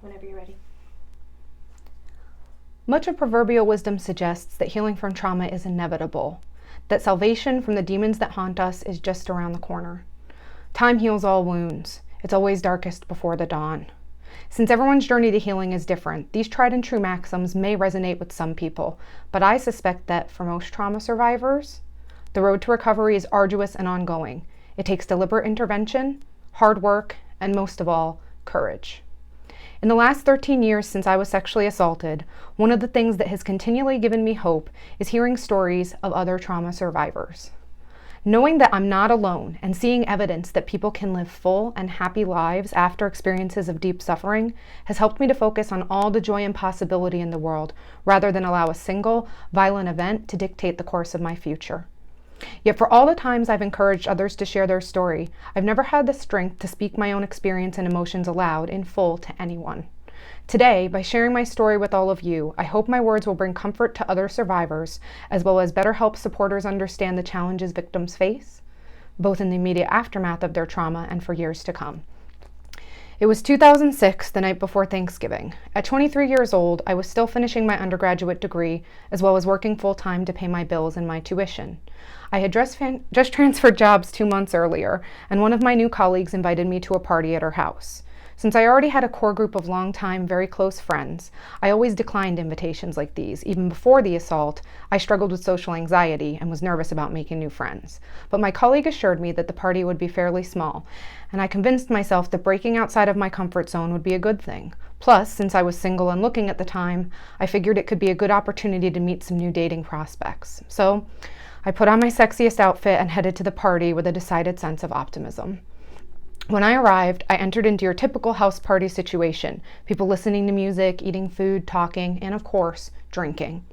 Whenever you're ready. Much of proverbial wisdom suggests that healing from trauma is inevitable, that salvation from the demons that haunt us is just around the corner. Time heals all wounds. It's always darkest before the dawn. Since everyone's journey to healing is different, these tried and true maxims may resonate with some people, but I suspect that for most trauma survivors, the road to recovery is arduous and ongoing. It takes deliberate intervention, hard work, and most of all, courage. In the last 13 years since I was sexually assaulted, one of the things that has continually given me hope is hearing stories of other trauma survivors. Knowing that I'm not alone and seeing evidence that people can live full and happy lives after experiences of deep suffering has helped me to focus on all the joy and possibility in the world rather than allow a single, violent event to dictate the course of my future. Yet for all the times I've encouraged others to share their story, I've never had the strength to speak my own experience and emotions aloud in full to anyone. Today, by sharing my story with all of you, I hope my words will bring comfort to other survivors, as well as better help supporters understand the challenges victims face, both in the immediate aftermath of their trauma and for years to come. It was 2006, the night before Thanksgiving. At 23 years old, I was still finishing my undergraduate degree, as well as working full-time to pay my bills and my tuition. I had just transferred jobs 2 months earlier, and one of my new colleagues invited me to a party at her house. Since I already had a core group of longtime, very close friends, I always declined invitations like these. Even before the assault, I struggled with social anxiety and was nervous about making new friends. But my colleague assured me that the party would be fairly small, and I convinced myself that breaking outside of my comfort zone would be a good thing. Plus, since I was single and looking at the time, I figured it could be a good opportunity to meet some new dating prospects. So, I put on my sexiest outfit and headed to the party with a decided sense of optimism. When I arrived, I entered into your typical house party situation, people listening to music, eating food, talking, and of course, drinking.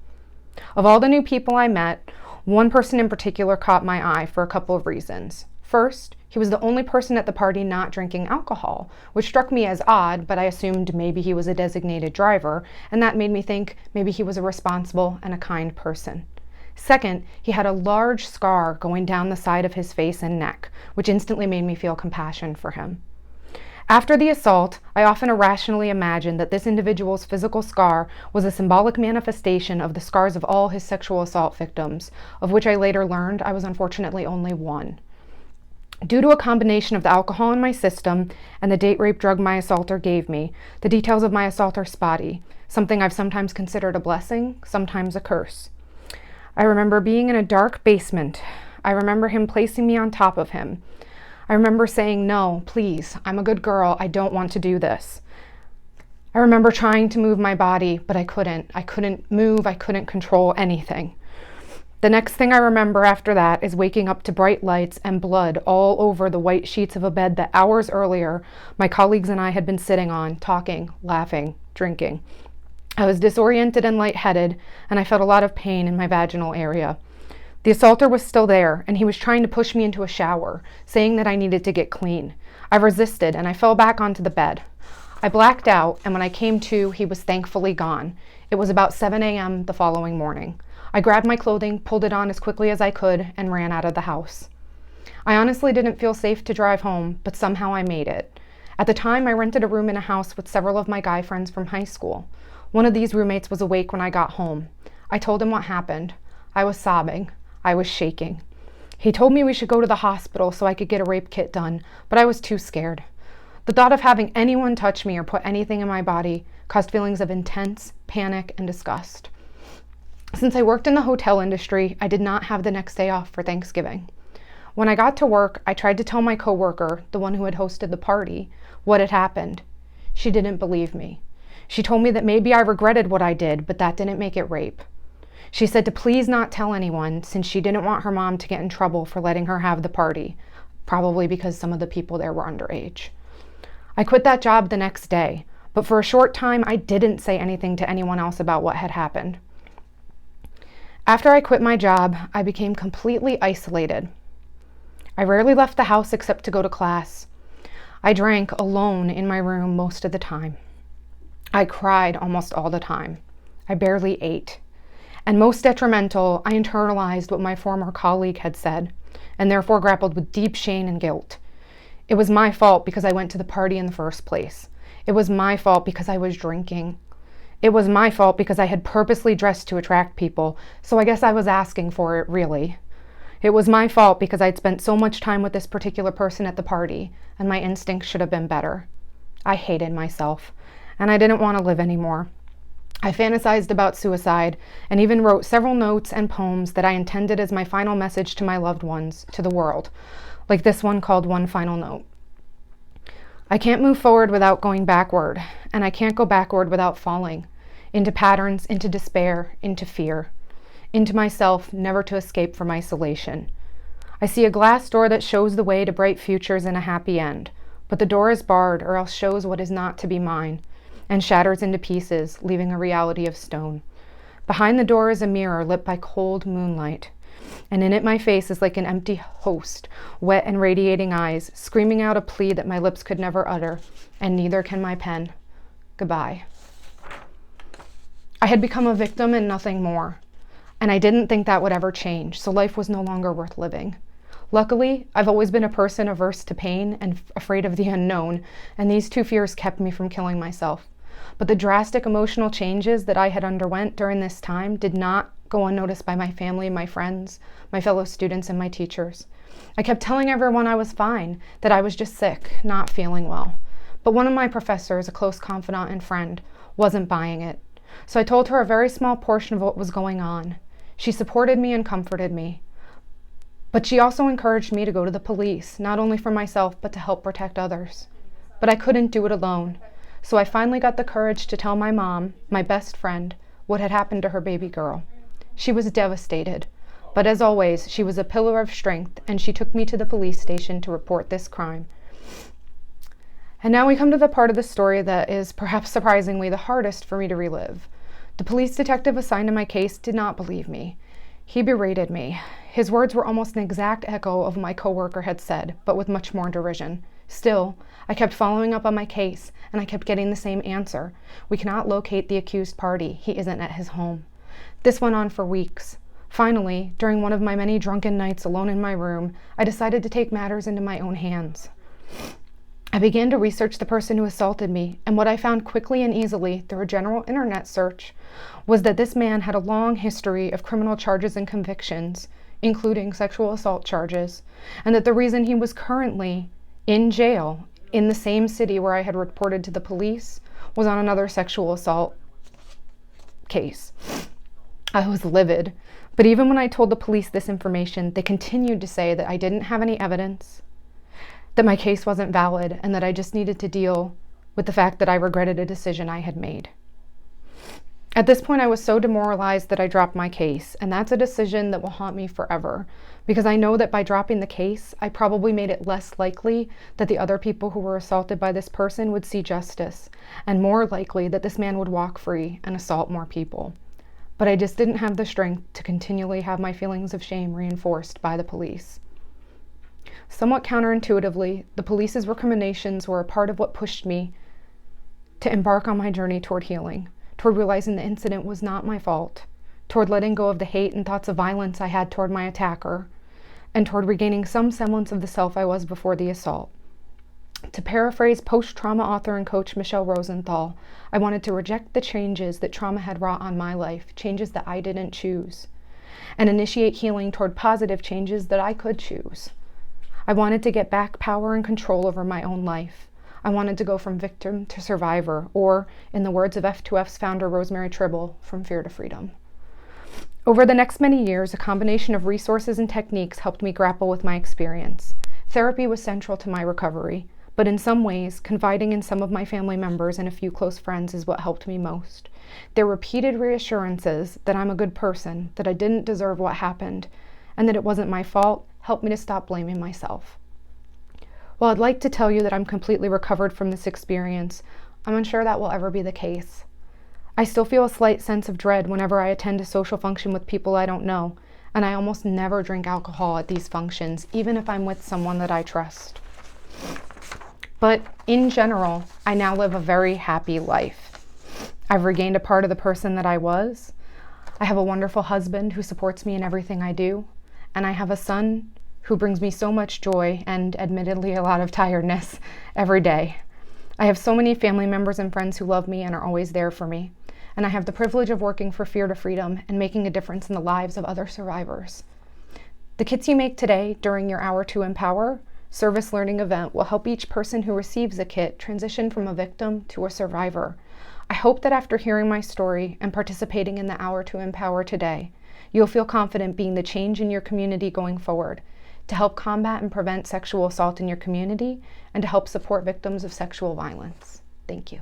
Of all the new people I met, one person in particular caught my eye for a couple of reasons. First, he was the only person at the party not drinking alcohol, which struck me as odd, but I assumed maybe he was a designated driver, and that made me think maybe he was a responsible and a kind person. Second, he had a large scar going down the side of his face and neck, which instantly made me feel compassion for him. After the assault, I often irrationally imagined that this individual's physical scar was a symbolic manifestation of the scars of all his sexual assault victims, of which I later learned I was unfortunately only one. Due to a combination of the alcohol in my system and the date rape drug my assaulter gave me, the details of my assault are spotty, something I've sometimes considered a blessing, sometimes a curse. I remember being in a dark basement. I remember him placing me on top of him. I remember saying, "No, please, I'm a good girl. I don't want to do this." I remember trying to move my body, but I couldn't. I couldn't move. I couldn't control anything. The next thing I remember after that is waking up to bright lights and blood all over the white sheets of a bed that hours earlier my colleagues and I had been sitting on, talking, laughing, drinking. I was disoriented and lightheaded, and I felt a lot of pain in my vaginal area. The assaulter was still there, and he was trying to push me into a shower, saying that I needed to get clean. I resisted, and I fell back onto the bed. I blacked out, and when I came to, he was thankfully gone. It was about 7 a.m. the following morning. I grabbed my clothing, pulled it on as quickly as I could, and ran out of the house. I honestly didn't feel safe to drive home, but somehow I made it. At the time, I rented a room in a house with several of my guy friends from high school. One of these roommates was awake when I got home. I told him what happened. I was sobbing. I was shaking. He told me we should go to the hospital so I could get a rape kit done, but I was too scared. The thought of having anyone touch me or put anything in my body caused feelings of intense panic and disgust. Since I worked in the hotel industry, I did not have the next day off for Thanksgiving. When I got to work, I tried to tell my coworker, the one who had hosted the party, what had happened. She didn't believe me. She told me that maybe I regretted what I did, but that didn't make it rape. She said to please not tell anyone, since she didn't want her mom to get in trouble for letting her have the party, probably because some of the people there were underage. I quit that job the next day, but for a short time I didn't say anything to anyone else about what had happened. After I quit my job, I became completely isolated. I rarely left the house except to go to class. I drank alone in my room most of the time. I cried almost all the time. I barely ate. And most detrimental, I internalized what my former colleague had said, and therefore grappled with deep shame and guilt. It was my fault because I went to the party in the first place. It was my fault because I was drinking. It was my fault because I had purposely dressed to attract people, so I guess I was asking for it, really. It was my fault because I'd spent so much time with this particular person at the party, and my instincts should have been better. I hated myself, and I didn't want to live anymore. I fantasized about suicide, and even wrote several notes and poems that I intended as my final message to my loved ones, to the world, like this one called One Final Note. I can't move forward without going backward, and I can't go backward without falling into patterns, into despair, into fear, into myself, never to escape from isolation. I see a glass door that shows the way to bright futures and a happy end, but the door is barred or else shows what is not to be mine, and shatters into pieces, leaving a reality of stone. Behind the door is a mirror lit by cold moonlight, and in it my face is like an empty host, wet and radiating eyes, screaming out a plea that my lips could never utter, and neither can my pen. Goodbye. I had become a victim and nothing more. And I didn't think that would ever change, so life was no longer worth living. Luckily, I've always been a person averse to pain and afraid of the unknown, and these two fears kept me from killing myself. But the drastic emotional changes that I had underwent during this time did not go unnoticed by my family, my friends, my fellow students, and my teachers. I kept telling everyone I was fine, that I was just sick, not feeling well. But one of my professors, a close confidant and friend, wasn't buying it. So I told her a very small portion of what was going on. She supported me and comforted me. But she also encouraged me to go to the police, not only for myself, but to help protect others. But I couldn't do it alone. So I finally got the courage to tell my mom, my best friend, what had happened to her baby girl. She was devastated. But as always, she was a pillar of strength, and she took me to the police station to report this crime. And now we come to the part of the story that is, perhaps surprisingly, the hardest for me to relive. The police detective assigned to my case did not believe me. He berated me. His words were almost an exact echo of what my coworker had said, but with much more derision. Still, I kept following up on my case, and I kept getting the same answer. We cannot locate the accused party. He isn't at his home. This went on for weeks. Finally, during one of my many drunken nights alone in my room, I decided to take matters into my own hands. I began to research the person who assaulted me, and what I found quickly and easily through a general internet search was that this man had a long history of criminal charges and convictions, including sexual assault charges, and that the reason he was currently in jail in the same city where I had reported to the police was on another sexual assault case. I was livid, but even when I told the police this information, they continued to say that I didn't have any evidence, that my case wasn't valid, and that I just needed to deal with the fact that I regretted a decision I had made. At this point, I was so demoralized that I dropped my case, and that's a decision that will haunt me forever, because I know that by dropping the case, I probably made it less likely that the other people who were assaulted by this person would see justice, and more likely that this man would walk free and assault more people. But I just didn't have the strength to continually have my feelings of shame reinforced by the police. Somewhat counterintuitively, the police's recommendations were a part of what pushed me to embark on my journey toward healing, toward realizing the incident was not my fault, toward letting go of the hate and thoughts of violence I had toward my attacker, and toward regaining some semblance of the self I was before the assault. To paraphrase post-trauma author and coach Michelle Rosenthal, I wanted to reject the changes that trauma had wrought on my life, changes that I didn't choose, and initiate healing toward positive changes that I could choose. I wanted to get back power and control over my own life. I wanted to go from victim to survivor, or, in the words of F2F's founder Rosemary Tribble, from fear to freedom. Over the next many years, a combination of resources and techniques helped me grapple with my experience. Therapy was central to my recovery, but in some ways, confiding in some of my family members and a few close friends is what helped me most. Their repeated reassurances that I'm a good person, that I didn't deserve what happened, and that it wasn't my fault helped me to stop blaming myself. While I'd like to tell you that I'm completely recovered from this experience, I'm unsure that will ever be the case. I still feel a slight sense of dread whenever I attend a social function with people I don't know, and I almost never drink alcohol at these functions, even if I'm with someone that I trust. But in general, I now live a very happy life. I've regained a part of the person that I was. I have a wonderful husband who supports me in everything I do, and I have a son who brings me so much joy and, admittedly, a lot of tiredness every day. I have so many family members and friends who love me and are always there for me. And I have the privilege of working for Fear to Freedom and making a difference in the lives of other survivors. The kits you make today during your Hour to Empower service learning event will help each person who receives a kit transition from a victim to a survivor. I hope that after hearing my story and participating in the Hour to Empower today, you'll feel confident being the change in your community going forward, to help combat and prevent sexual assault in your community, and to help support victims of sexual violence. Thank you.